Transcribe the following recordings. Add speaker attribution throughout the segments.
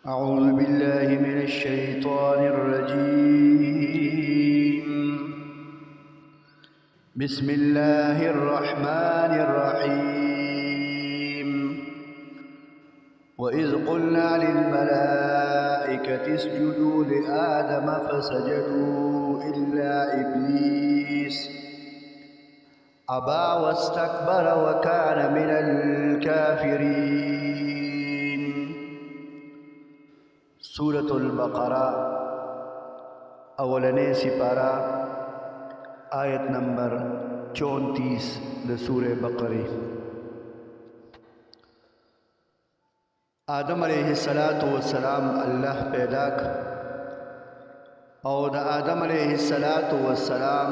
Speaker 1: أعوذ بالله من الشيطان الرجيم. بسم الله الرحمن الرحيم. وإذ قلنا للملائكة اسجدوا لآدم فسجدوا إلا إبليس أبى واستكبر وكان من الكافرين. سورة البقرة اولنے سپارہ آیت نمبر 34 لسورة بقرة. آدم علیہ السلام اللہ پیدا کر او دا آدم علیہ السلام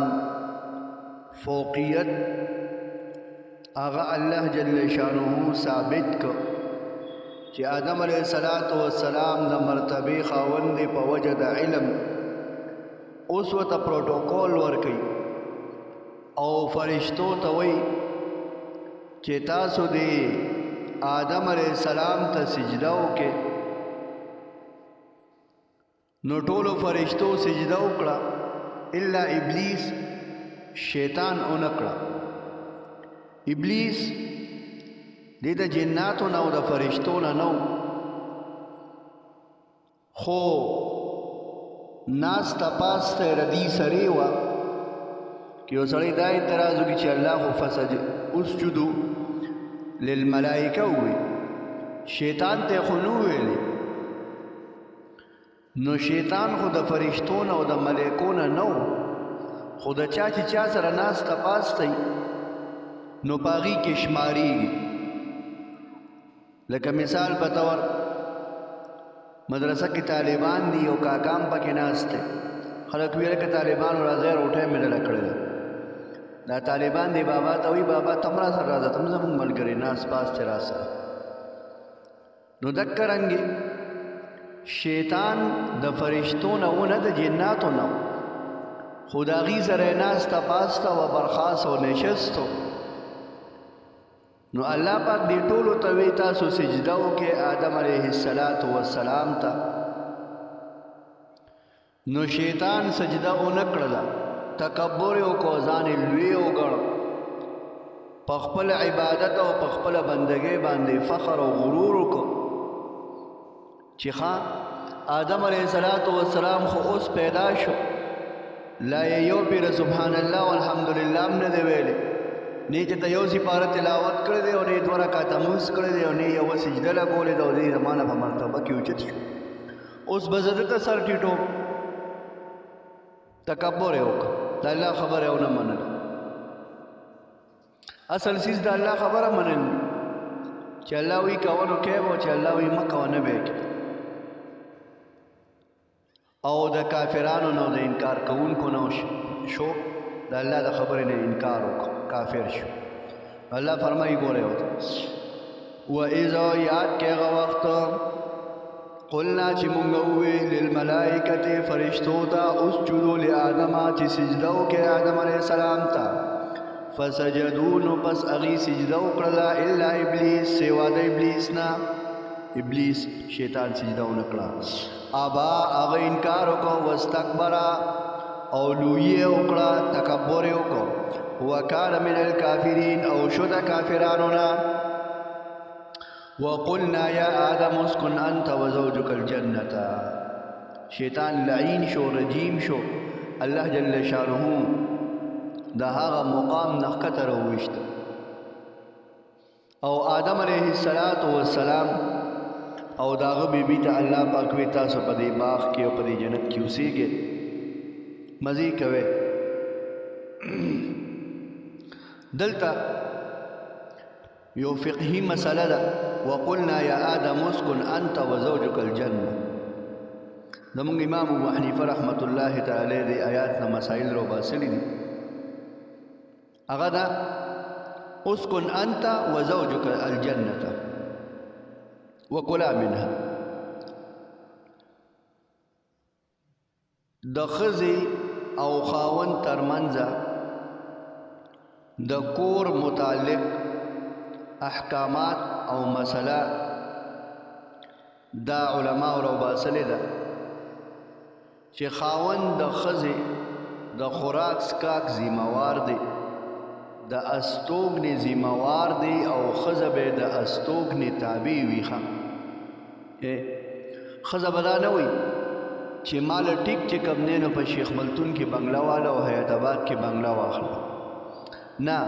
Speaker 1: فوقیت آغا اللہ جل شانہ ثابت کر چې آدم علیہ السلام د مرتبه خاوند دی په وجه د علم. اوس ورته پروتوکول ورکوي او فرشتو ته وایي چې تاسو دی آدم علیہ السلام ته سجده وکړئ. نو ټولو فرشتو سجده وکړه الا ابلیس، شیطان ونه کړه. ابلیس دی د جناتو نه او د فرشتو نه نو، خو ناسته پاسته ردی سرې وه که یو سړی دا اعتراض وکړي چې الله خو اسجدو للملائکه ووایي، شیطان ته خو نه ویلې. نو شیطان خو د فرشتو نه او د ملایکو نه نو، خو د چا چې چا سره ناسته پاسته نو په هغې کې شمارېږي. لکه مثال په طور مدرسه کې طالبان دي او کاکام پکې ناست دی، خلک ویل که طالبانو راځئ روټۍ مې ډله کړې ده. دا طالبان دی بابا ته وایي بابا ته هم راسره راځه، ته هم زموږ ملګری ناست پاست چې راسره. نو دکه رنګې شیطان د فرشتو نه و نه د جناتو نه، خو د هغې سره یې ناسته پاسته وه، برخاست او نشست و. نو الله پاک دی ټولو ته وی تاسو سجده وکړئ آدم علیہ السلام ته. نو شیطان سجده ونه کړله، تکبر یې وکړو، ځان یې لوی وګڼو، په خپل عبادت او په خپله بندګۍ باندې فخر او غرور وکړو چې ښه آدم علیہ السلام خو اوس پیدا شو، لا یې یو پیره سبحان الله والحمدلله هم نه دی ویلی، نه چې ته یو سپاره تلاوت کړی دی او نه دوه رکعته لمونځ کړی دی او نه یوه سجده لګولې ده او دې زما نه په مرتبه کې اوچت شو. اوس به زه دته سر ټیټوم، تکبر یې وکړه، د الله خبره یې ونه منله. اصل سیز د الله خبره منل چې الله وایي کوه نو کوې به، او چې الله وایي مه کوه نه به یې کوې. او د کافرانو نه او د انکار کوونکو نه شو، د الله د خبرې نه انکار وکړو، کافر شو. الله فرمایي ګورئ ورته وإذا یاد کې هغه وخت قلنا چې مونږ وویل للملائکة فرشتو ته اسجدو لآدم چې سجده وکړئ آدم علیه السلام ته. فسجدو نو پس هغې سجده وکړله الا ابلیس، سوا د ابلیس نه. ابلیس شیطان سجده ونه کړه. ابا هغه انکار وکړو، واستکبره او لویې وکړه، تکبر یې وکړو. وکان من الکافرین او شو د کافرانو نه. وقلنا یا آدم اسکن انت وزوجک الجنة. شیطان لعین شو، رجیم شو، الله جل شانه د هغه مقام نه ښکته راوویسته. او آدم علیه السلام او د هغه بیبي ته الله پاک وی تاسو په دې باغ کې او په دې جنت کې اوسېږئ، مزې کوئ. دلته یو فقهي مسله ده، وقلنا یا آدم اسکن انت وزوجک الجنة. زموږ امام ابو حنیفه رحمت الله تعالی د آیات نه مسایل راوباسلي دي. هغه ده اسکن انت وزوجک الجنة وکلا منها. د ښځې او خاوند ترمنځه د کور متعلق احکامات او مسله دا علماء رو باسلې ده چې خاوند د ښځې د خوراک سکاک ذمہوار دی د استوګنې ذمہوار دی او ښځه به د استوګنې تابع وي ښه ښځه به دا نه وي چې مال ټیک چې کوم دی نو په شیخ ملتون کې بنګله والا او حیات آباد کې بنګله واخله نه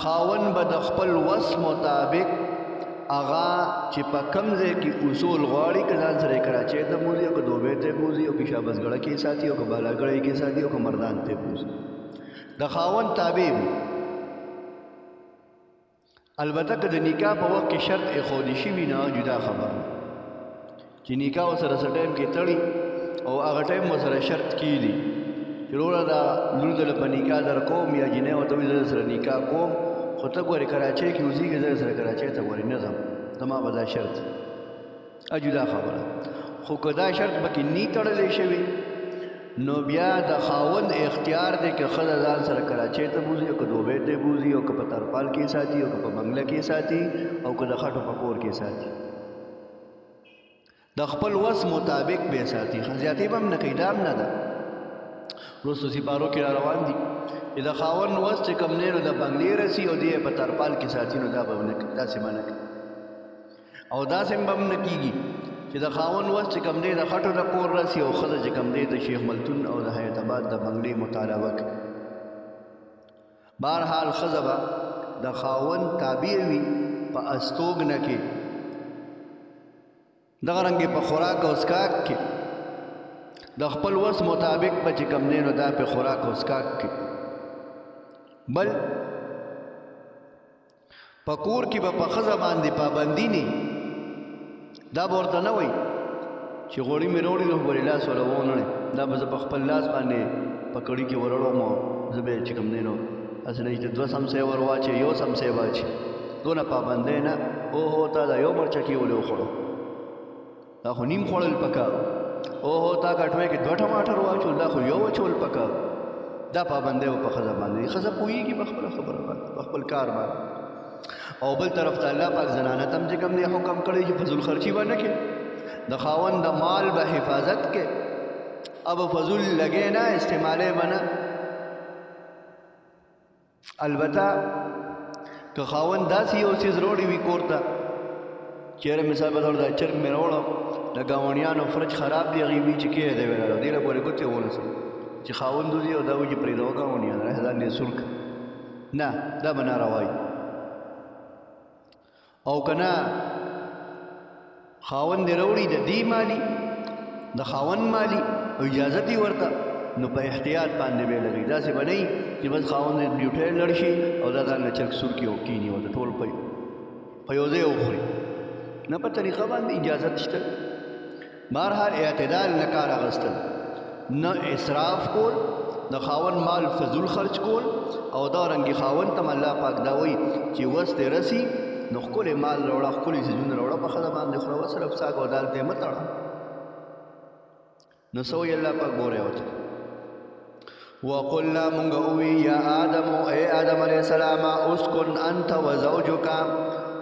Speaker 1: خاوند به د خپل وس مطابق اغا چې په کم ځای کې اصول غواړي که ځان سره کراچۍ ته بوځي او که دوبۍ ته بوځي او که شابسګړه کې ساتي او که بالاګړی کې ساتي او که مردان ته بوځي د خاوند تابع وي البته که د نکاح په وخت کې شرط ایښودل شوي نه جدا خبره چې نکاح ورسره څه ټایم کې تړي او هغه ټایم ورسره شرط کېږي چې وروره دا لور دله په نکاح در کوم یا جینۍ ورته وایي زه سره نکاح کوم خو ته ګورې کراچۍ کې اوسېږې زه سره کراچۍ ته ګورې نه ځم زما به دا شرط جدا خبره خو که دا شرط پکې نی تړلی شوي نو بیا د خاوند اختیار دی که ښځه ځان سره کراچۍ ته بوځي او که دوبۍ ته بوځي او که په ترپال کې ساتي او که په بنګله کې ساتي او که د خټو په کور کې ساتي د خپل وس مطابق به ساتي زیاتې به هم نه کوي دا هم نه ده وروستو سپارو کې را روان دي چې د خاوند وس چې کوم دی نو د بنګلې رسي او دی په ترپال کې ساتي نو دا به نه کوي داسې به نه کوي او داسې به هم نه کېږي چې د خاوند وس چې کوم دی د خټو د کور رسي او ښځه چې کوم دی د شیخ ملتون او د حیات آباد د بنګلې مطالبه کوي بهرحال ښځه به د خاوند تابع وي په استوګنه کې دغه رنګې په خوراک او څښاک کې د خپل وس مطابق به چې کوم دی نو دا په خوراک او څښاک کې بل په کور کې به په ښځه باندې پابندي نه دا به ورته نه وایي چې غوړي مې راوړي نو ګورې لاس ولا ونه دا به زه په خپل لاس باندې په کړي کې ورړم او زه به چې کوم دی نو هسې نه چې 2 سمسې ور واچې 1 سمسې واچې دونه پابندۍ نه اوهو تا دا یو مرچکې ولې وخوړو دا خو نیم خوړل پکار اوهو تا کټوۍ کې 2 ټماټر واچول دا خو یو اچول پکار دا پابندۍ به په ښځه باندې ښځه پوهېږي په خپله خبره باندې په خپل کار باندې او بل طرف ته الله پاک زنانه ته هم چې کوم دی حکم کړی چې فضول خرچي به نه کړي د خاوند د مال به حفاظت کې اب فضول لګې نه استعمالې به نه البته که خاوند داسې یو څیز روړی وي کور ته چېرې مثال به دا چرګ مې راوړم د ګاونډیانو فرج خراب دی هغې وي چې کې دی ویلاړو دې له پورې ګوتې ونیسئ چې خاوند وځي او دا وایي چې پرېږده ګاونډیان راشه ځان دې سور کړه نه دا به ناروا وي او که نه خاوند دې راوړي د دې مالي د خاوند مالي او اجازت یې ورته نو په احتیاط باندې به لګي داسې به نه وي چې بس خاوند ډیوټۍ لړ شي او دا ځان له چرګ سور کړي او کښېني او د ټول په یو ځای وخوري نه په طریقه باندې اجازت شته بهرحال اعتدال نه کار اخیستل نه اسراف کول د خاوند مال فضول خرچ کول او دا رنګې خاوند ته الله پاک دا وایي چې وس دې رسي نو ښکلی مال راوړه ښکلي څیزونه راوړه په ښځه باندې خوره وصرف ساک او دال ته یې مه تړه نو څه وایي الله پاک ګورئ ورته وقلنا مونږ ووي یا آدم اے آدم علیه السلام اسکن انت وزوجک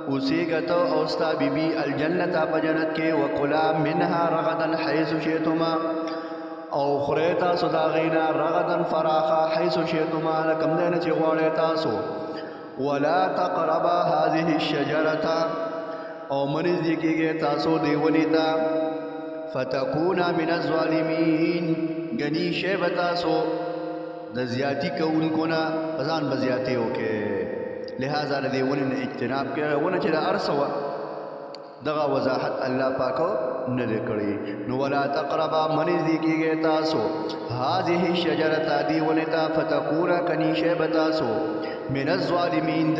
Speaker 1: اوسېږه ته او ستا بیبي الجنت په جنت کې وکلا منها رغدا حیث شئتما او خورئ تاسو د هغې نه رغدا فراخا حیث شئتما کوم ځای نه چې غواړئ تاسو ولا تقربا هذه الشجرة او منزدې کېږئ تاسو دې ونې ته فتکونا من الظالمین ګني شی به تاسو د زیاتی کوونکو نه په ځان به زیاتې وکړئ لہذا د دې ونې نه اجتناب کړئ ونه چې د هر څه وه دغه وضاحت الله پاکو نه دی کړی نو ولا تقربا منزدې کېږئ تاسو هذه الشجرة دې ونې ته فتکونا کني شی به تاسو من الظالمین